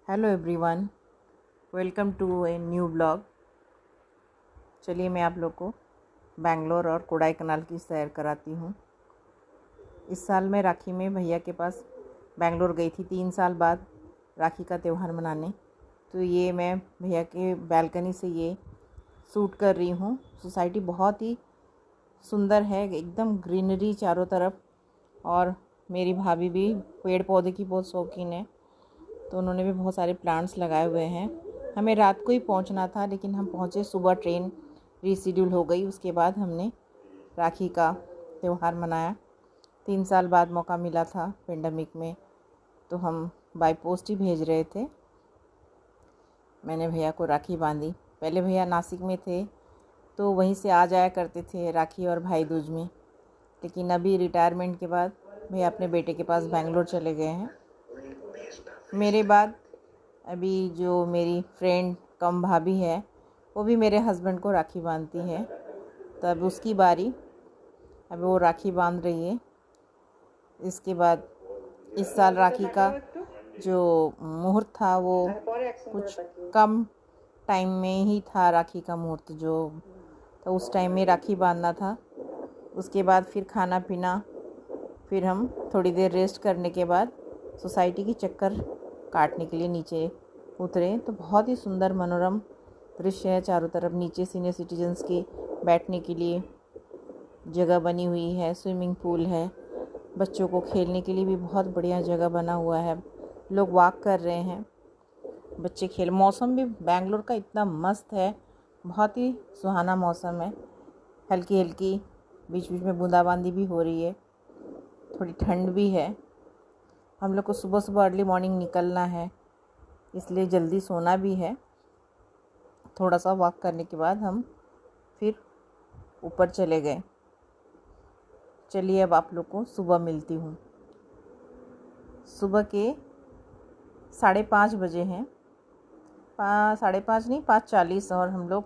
Hello everyone, welcome to a new blog. चलिए मैं आप लोग को बेंगलोर और कोडाईकनाल की सैर कराती हूँ। इस साल मैं राखी में भैया के पास बेंगलोर गई थी 3 साल बाद राखी का त्यौहार मनाने। तो ये मैं भैया के बालकनी से ये शूट कर रही हूँ। सोसाइटी बहुत ही सुंदर है, एकदम ग्रीनरी चारों तरफ। और मेरी भाभी भी पेड़ पौधे की बहुत शौकीन है, तो उन्होंने भी बहुत सारे प्लांट्स लगाए हुए हैं। हमें रात को ही पहुंचना था, लेकिन हम पहुंचे सुबह, ट्रेन रीशेड्यूल हो गई। उसके बाद हमने राखी का त्यौहार मनाया। 3 साल बाद मौका मिला था पेंडेमिक में, तो हम बाय पोस्ट ही भेज रहे थे। मैंने भैया को राखी बांधी। पहले भैया नासिक में थे, तो वहीं से आ जाया करते थे राखी और भाई दूज में। लेकिन अभी रिटायरमेंट के बाद भैया अपने बेटे के पास बेंगलोर चले गए हैं। मेरे बाद अभी जो मेरी फ्रेंड कम भाभी है, वो भी मेरे हस्बैंड को राखी बांधती है। तो अब उसकी बारी, अब वो राखी बांध रही है। इसके बाद इस साल राखी का जो मुहूर्त था वो कुछ कम टाइम में ही था। राखी का मुहूर्त जो तो उस टाइम में राखी बांधना था। उसके बाद फिर खाना पीना, फिर हम थोड़ी देर रेस्ट करने के बाद सोसाइटी की चक्कर काटने के लिए नीचे उतरे। तो बहुत ही सुंदर मनोरम दृश्य है। चारों तरफ नीचे सीनियर सिटीजन्स के बैठने के लिए जगह बनी हुई है, स्विमिंग पूल है, बच्चों को खेलने के लिए भी बहुत बढ़िया जगह बना हुआ है। लोग वॉक कर रहे हैं, बच्चे खेल। मौसम भी बेंगलोर का इतना मस्त है, बहुत ही सुहाना मौसम है। हल्की हल्की बीच बीच में बूंदाबांदी भी हो रही है, थोड़ी ठंड भी है। हम लोग को सुबह सुबह अर्ली मॉर्निंग निकलना है, इसलिए जल्दी सोना भी है। थोड़ा सा वॉक करने के बाद हम फिर ऊपर चले गए। चलिए अब आप लोग को सुबह मिलती हूँ। सुबह के 5:30 बजे हैं, 5:30 नहीं, 5:40, और हम लोग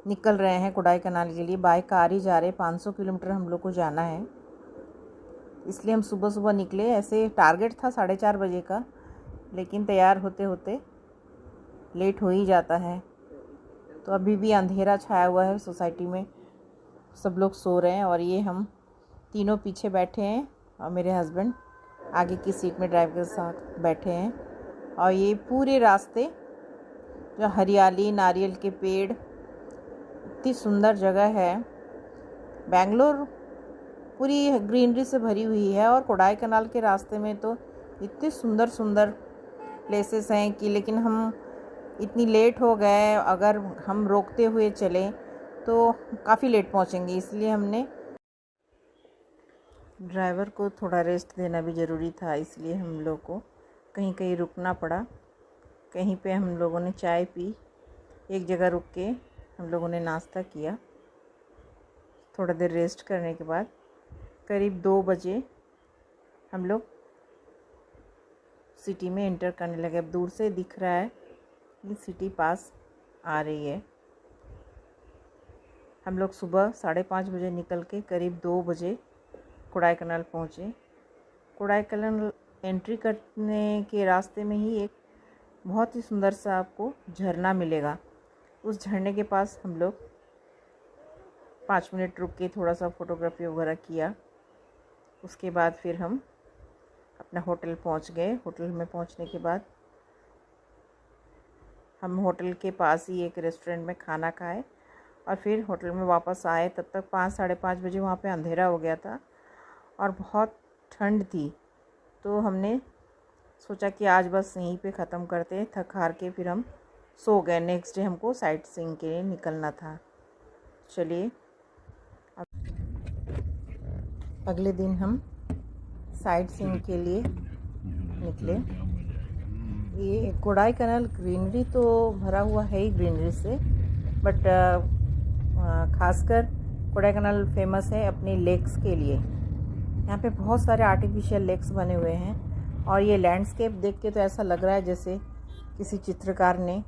निकल रहे हैं कोडाईकनाल के लिए। बाय कार ही जा रहे हैं, 500 किलोमीटर हम लोग को जाना है, इसलिए हम सुबह सुबह निकले। ऐसे टारगेट था 4:30 बजे का, लेकिन तैयार होते होते लेट हो ही जाता है। तो अभी भी अंधेरा छाया हुआ है सोसाइटी में, सब लोग सो रहे हैं। और ये हम तीनों पीछे बैठे हैं और मेरे हस्बैंड आगे की सीट में ड्राइवर के साथ बैठे हैं। और ये पूरे रास्ते जो हरियाली, नारियल के पेड़, इतनी सुंदर जगह है। बेंगलोर पूरी ग्रीनरी से भरी हुई है। और कोडाईकनाल के रास्ते में तो इतने सुंदर सुंदर प्लेसेस हैं कि, लेकिन हम इतनी लेट हो गए। अगर हम रोकते हुए चलें तो काफ़ी लेट पहुंचेंगे, इसलिए हमने ड्राइवर को थोड़ा रेस्ट देना भी ज़रूरी था, इसलिए हम लोग को कहीं कहीं रुकना पड़ा। कहीं पे हम लोगों ने चाय पी, एक जगह रुक के हम लोगों ने नाश्ता किया। थोड़ा देर रेस्ट करने के बाद करीब 2 बजे हम लोग सिटी में एंटर करने लगे। अब दूर से दिख रहा है कि सिटी पास आ रही है। हम लोग सुबह 5:30 बजे निकल के करीब 2 बजे कोडाईकनाल पहुँचे। कोडाईकनाल एंट्री करने के रास्ते में ही एक बहुत ही सुंदर सा आपको झरना मिलेगा। उस झरने के पास हम लोग 5 मिनट रुक के थोड़ा सा फोटोग्राफी वगैरह किया। उसके बाद फिर हम अपना होटल पहुंच गए। होटल में पहुंचने के बाद हम होटल के पास ही एक रेस्टोरेंट में खाना खाए और फिर होटल में वापस आए। तब तक 5, 5:30 बजे वहाँ पे अंधेरा हो गया था और बहुत ठंड थी। तो हमने सोचा कि आज बस यहीं पे ख़त्म करते हैं। थक हार के फिर हम सो गए। नेक्स्ट डे हमको साइट सीइंग के लिए निकलना था। चलिए अगले दिन हम साइट सीइंग के लिए निकले। ये कोडाईकनाल ग्रीनरी तो भरा हुआ है ही ग्रीनरी से, बट खासकर कोडाईकनाल फेमस है अपनी लेक्स के लिए। यहाँ पे बहुत सारे आर्टिफिशियल लेक्स बने हुए हैं और ये लैंडस्केप देख के तो ऐसा लग रहा है जैसे किसी चित्रकार ने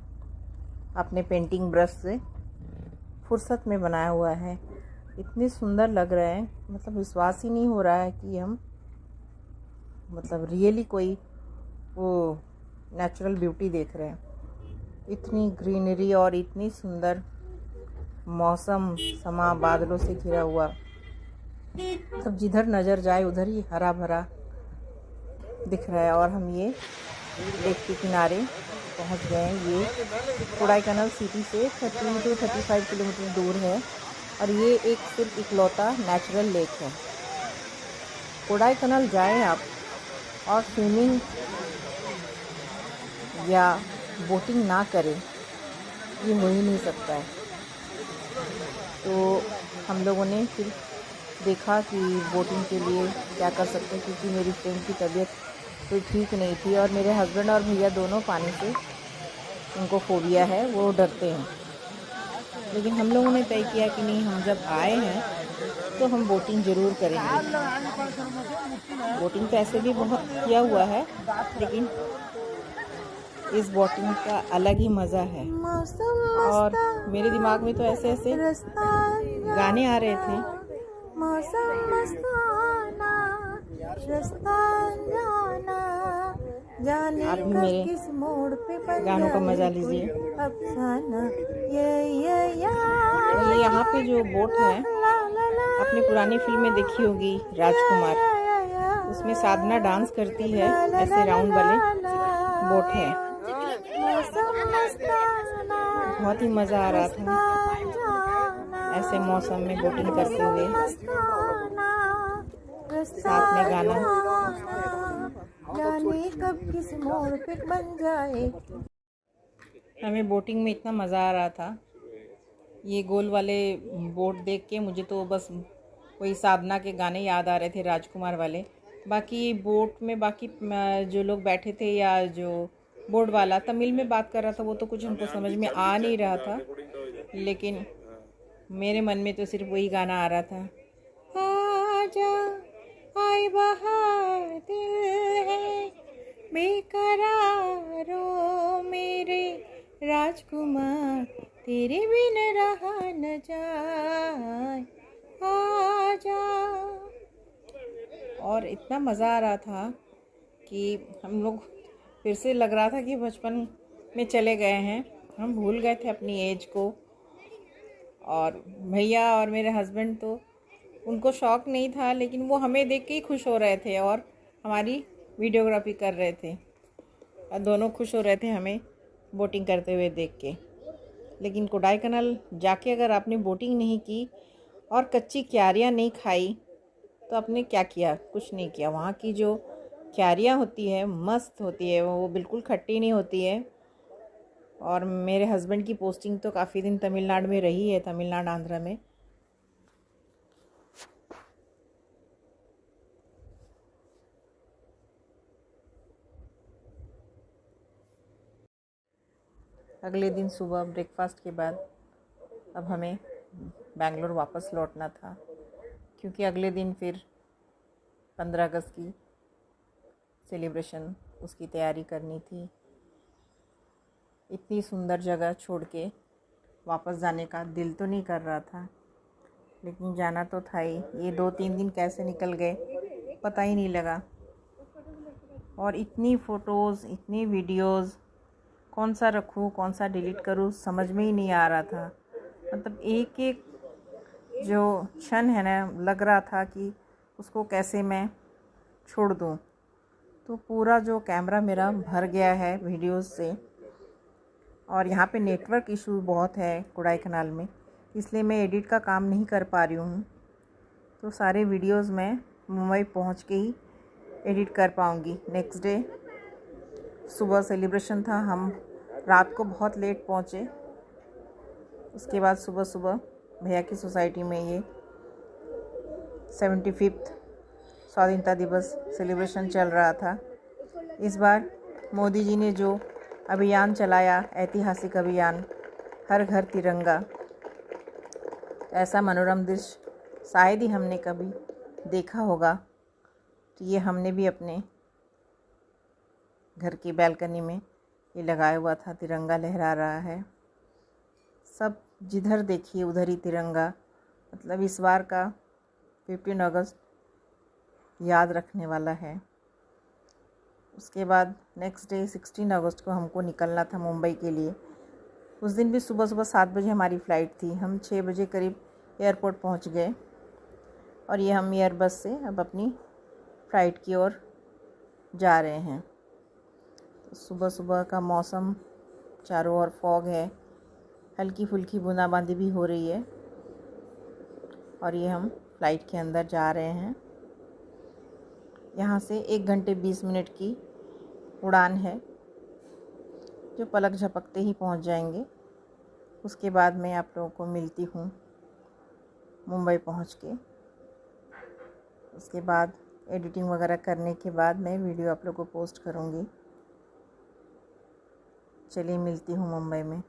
अपने पेंटिंग ब्रश से फुर्सत में बनाया हुआ है। इतनी सुंदर लग रहा है, मतलब विश्वास ही नहीं हो रहा है कि हम मतलब रियली कोई वो नेचुरल ब्यूटी देख रहे हैं। इतनी ग्रीनरी और इतनी सुंदर मौसम, समा बादलों से घिरा हुआ, सब जिधर नज़र जाए उधर ही हरा भरा दिख रहा है। और हम ये लेक के किनारे पहुंच गए हैं। ये कोडाईकनाल सिटी से 30 to 35 किलोमीटर दूर है और ये एक सिर्फ इकलौता नेचुरल लेक है। कोडाईकनाल जाएं आप और स्विमिंग या बोटिंग ना करें, ये हो ही नहीं सकता है। तो हम लोगों ने फिर देखा कि बोटिंग के लिए क्या कर सकते हैं, क्योंकि मेरी फ्रेंड की तबीयत तो ठीक नहीं थी और मेरे हस्बैंड और भैया दोनों पानी से, उनको फोबिया है, वो डरते हैं। लेकिन हम लोगों ने तय किया कि नहीं, हम जब आए हैं तो हम बोटिंग ज़रूर करेंगे। बोटिंग तो ऐसे भी बहुत किया हुआ है, लेकिन इस बोटिंग का अलग ही मज़ा है। और मेरे दिमाग में तो ऐसे ऐसे गाने आ रहे थे। आप भी मेरे गानों का मज़ा लीजिए। ये यहाँ पे जो बोट है, आपने पुरानी फिल्म में देखी होगी राजकुमार, उसमें साधना डांस करती है, ऐसे राउंड वाले बोट है। बहुत ही मज़ा आ रहा था ऐसे मौसम में बोटिंग करते हुए, साथ में गाना। जाने कब किस मोड़ पे बन जाए। हमें बोटिंग में इतना मज़ा आ रहा था, ये गोल वाले बोट देख के मुझे तो बस वही साधना के गाने याद आ रहे थे, राजकुमार वाले। बाकी बोट में बाकी जो लोग बैठे थे या जो बोट वाला तमिल में बात कर रहा था, वो तो कुछ हमको समझ में आ नहीं रहा था, लेकिन मेरे मन में तो सिर्फ वही गाना आ रहा था। आजा आए बहार दिल है बेकरारो मेरे राजकुमार, तेरे बिन रहा न जाए, आजा। और इतना मज़ा आ रहा था कि हम लोग फिर से लग रहा था कि बचपन में चले गए हैं। हम भूल गए थे अपनी एज को। और भैया और मेरे हस्बैंड तो, उनको शौक़ नहीं था, लेकिन वो हमें देख के ही खुश हो रहे थे और हमारी वीडियोग्राफी कर रहे थे, और दोनों खुश हो रहे थे हमें बोटिंग करते हुए देख के। लेकिन कोडाईकनाल जाके अगर आपने बोटिंग नहीं की और कच्ची क्यारियाँ नहीं खाई तो आपने क्या किया? कुछ नहीं किया। वहाँ की जो क्यारियाँ होती है मस्त होती है, वो बिल्कुल खट्टी नहीं होती है। और मेरे हस्बैंड की पोस्टिंग तो काफ़ी दिन तमिलनाडु में रही है, तमिलनाडु आंध्रा में। अगले दिन सुबह ब्रेकफास्ट के बाद अब हमें बेंगलोर वापस लौटना था, क्योंकि अगले दिन फिर 15 अगस्त की सेलिब्रेशन, उसकी तैयारी करनी थी। इतनी सुंदर जगह छोड़ के वापस जाने का दिल तो नहीं कर रहा था, लेकिन जाना तो था ही। ये 2-3 दिन कैसे निकल गए पता ही नहीं लगा। और इतनी फ़ोटोज़, इतनी वीडियोज़, कौन सा रखूँ कौन सा डिलीट करूँ समझ में ही नहीं आ रहा था। मतलब एक एक जो क्षण है ना, लग रहा था कि उसको कैसे मैं छोड़ दूँ। तो पूरा जो कैमरा मेरा भर गया है वीडियोज़ से। और यहाँ पे नेटवर्क इशू बहुत है कोडाईकनाल में, इसलिए मैं एडिट का काम नहीं कर पा रही हूँ। तो सारे वीडियोज़ मैं मुंबई पहुँच के ही एडिट कर पाऊँगी। नेक्स्ट डे सुबह सेलिब्रेशन था, हम रात को बहुत लेट पहुँचे। उसके बाद सुबह सुबह भैया की सोसाइटी में ये 75th स्वाधीनता दिवस सेलिब्रेशन चल रहा था। इस बार मोदी जी ने जो अभियान चलाया, ऐतिहासिक अभियान हर घर तिरंगा, ऐसा मनोरम दृश्य शायद ही हमने कभी देखा होगा। तो ये हमने भी अपने घर की बैल्कनी में ये लगाया हुआ था, तिरंगा लहरा रहा है। सब जिधर देखिए उधर ही तिरंगा। मतलब इस बार का 15 अगस्त याद रखने वाला है। उसके बाद नेक्स्ट डे 16 अगस्त को हमको निकलना था मुंबई के लिए। उस दिन भी सुबह सुबह 7 बजे हमारी फ़्लाइट थी। हम 6 बजे करीब एयरपोर्ट पहुंच गए और ये हम एयरबस से अब अपनी फ़्लाइट की ओर जा रहे हैं। तो सुबह सुबह का मौसम, चारों ओर फॉग है, हल्की फुल्की बूंदाबांदी भी हो रही है और ये हम फ़्लाइट के अंदर जा रहे हैं। यहाँ से 1 घंटे 20 मिनट की उड़ान है जो पलक झपकते ही पहुँच जाएंगे। उसके बाद मैं आप लोगों को मिलती हूँ मुंबई पहुँच के। उसके बाद एडिटिंग वगैरह करने के बाद मैं वीडियो आप लोगों को पोस्ट करूँगी। चलिए मिलती हूँ मुंबई में।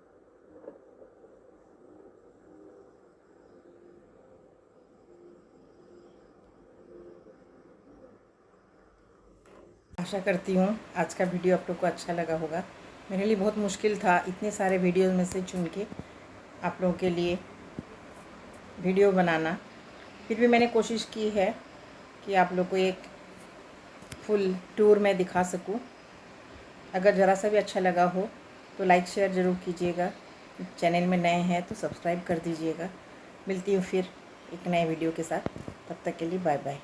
आशा करती हूँ आज का वीडियो आप लोग को अच्छा लगा होगा। मेरे लिए बहुत मुश्किल था इतने सारे वीडियोज़ में से चुन के आप लोगों के लिए वीडियो बनाना, फिर भी मैंने कोशिश की है कि आप लोग को एक फुल टूर में दिखा सकूं। अगर ज़रा सा भी अच्छा लगा हो तो लाइक शेयर ज़रूर कीजिएगा। चैनल में नए हैं तो सब्सक्राइब कर दीजिएगा। मिलती हूँ फिर एक नए वीडियो के साथ, तब तक के लिए बाय बाय।